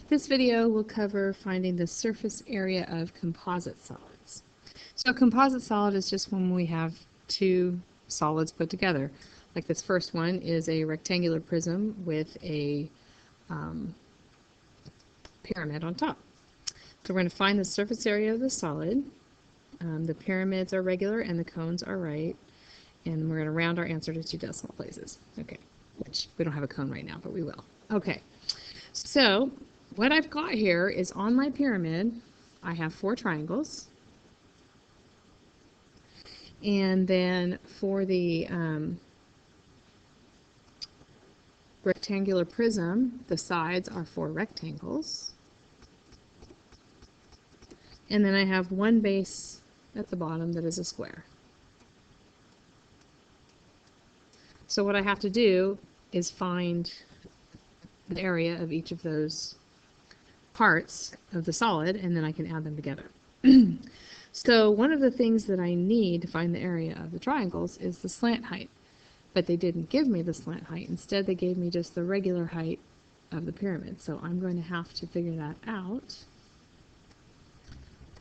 This video will cover finding the surface area of composite solids. So a composite solid is just when we have two solids put together. Like this first one is a rectangular prism with a pyramid on top. So we're going to find the surface area of the solid. The pyramids are regular and the cones are right. And we're going to round our answer to 2 decimal places. Okay, which we don't have a cone right now, but we will. Okay, so what I've got here is on my pyramid, I have 4 triangles. And then for the rectangular prism, the sides are 4 rectangles. And then I have one base at the bottom that is a square. So what I have to do is find the area of each of those parts of the solid, and then I can add them together. So one of the things that I need to find the area of the triangles is the slant height. But they didn't give me the slant height. Instead, they gave me just the regular height of the pyramid. So I'm going to have to figure that out.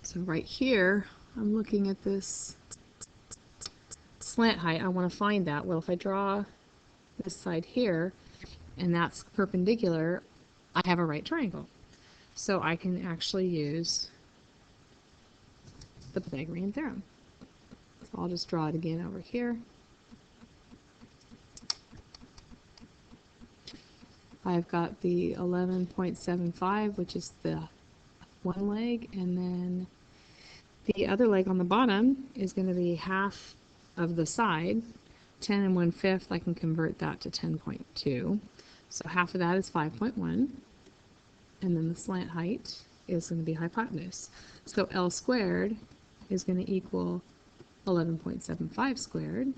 So right here, I'm looking at this slant height. I want to find that. Well, if I draw this side here, and that's perpendicular, I have a right triangle. So I can actually use the Pythagorean theorem. So I'll just draw it again over here. I've got the 11.75, which is the one leg, and then the other leg on the bottom is going to be half of the side. 10 1/5, I can convert that to 10.2. So half of that is 5.1. And then the slant height is going to be hypotenuse. So L squared is going to equal 11.75 squared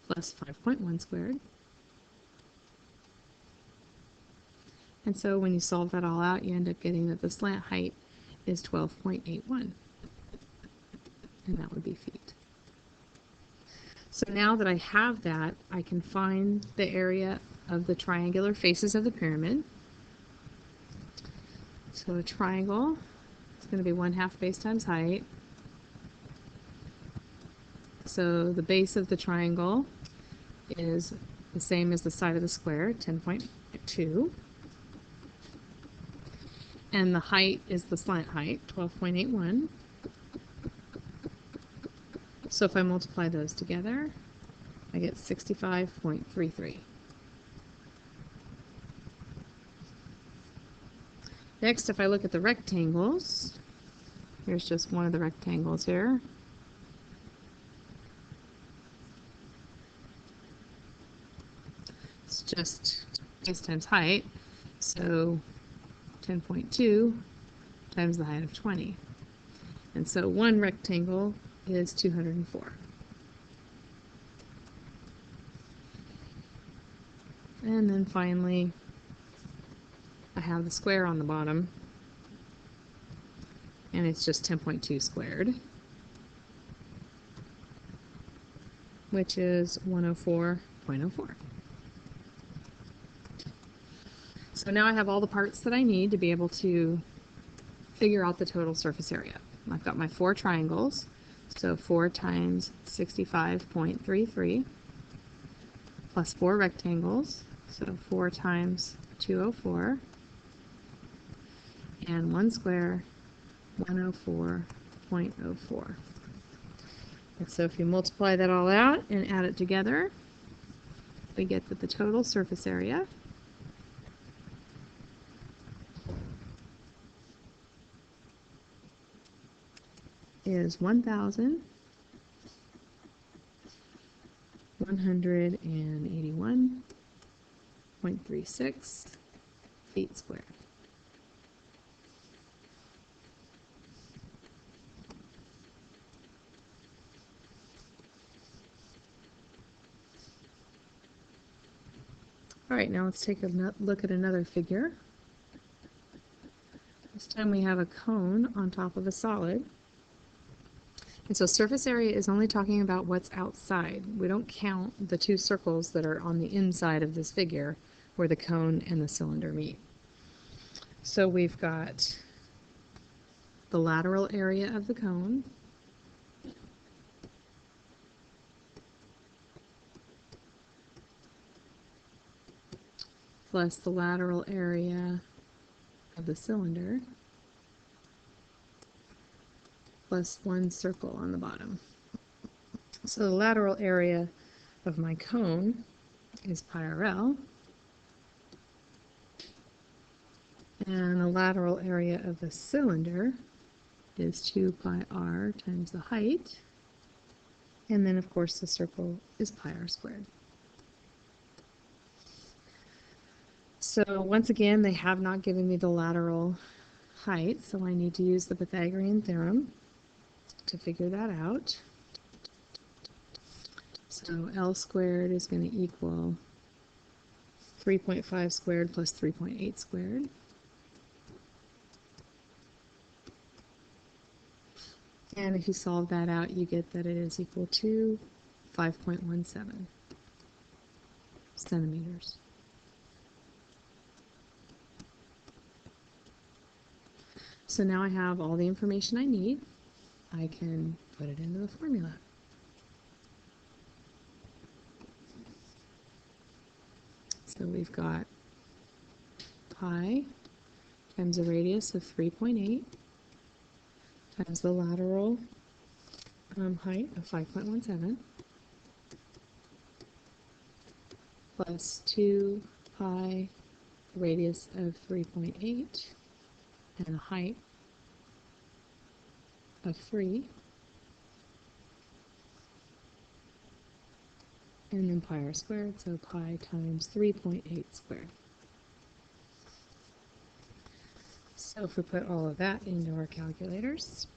plus 5.1 squared. And so when you solve that all out, you end up getting that the slant height is 12.81. And that would be feet. So now that I have that, I can find the area of the triangular faces of the pyramid. So a triangle is going to be 1/2 base times height. So the base of the triangle is the same as the side of the square, 10.2. And the height is the slant height, 12.81. So if I multiply those together, I get 65.33. Next, if I look at the rectangles, here's just one of the rectangles here. It's just base times height, so 10.2 times the height of 20. And so one rectangle is 204. And then finally, I have the square on the bottom, and it's just 10.2 squared, which is 104.04. So now I have all the parts that I need to be able to figure out the total surface area. I've got my 4 triangles, so 4 times 65.33 plus 4 rectangles, so 4 times 204, and 1 square, 104.04. And so if you multiply that all out and add it together, we get that the total surface area is 1,181.36 feet squared. All right, now let's take a look at another figure. This time we have a cone on top of a solid. And so surface area is only talking about what's outside. We don't count the 2 circles that are on the inside of this figure where the cone and the cylinder meet. So we've got the lateral area of the cone, plus the lateral area of the cylinder, plus one circle on the bottom. So the lateral area of my cone is pi RL, and the lateral area of the cylinder is 2 pi r times the height, and then of course the circle is pi r squared. So once again, they have not given me the lateral height, so I need to use the Pythagorean theorem to figure that out. So L squared is going to equal 3.5 squared plus 3.8 squared. And if you solve that out, you get that it is equal to 5.17 centimeters. So now I have all the information I need. I can put it into the formula. So we've got pi times a radius of 3.8 times the lateral height of 5.17 plus 2 pi radius of 3.8 and a height of 3, and then pi r squared, so pi times 3.8 squared. So if we put all of that into our calculators,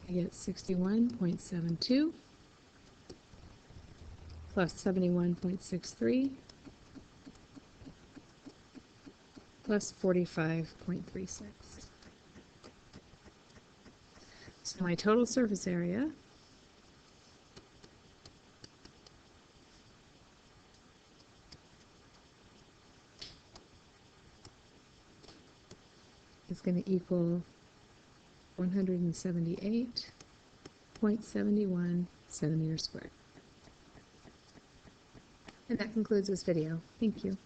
I get 61.72 plus 71.63 plus 45.36. So my total surface area is going to equal 178.71 centimeters squared. And that concludes this video. Thank you.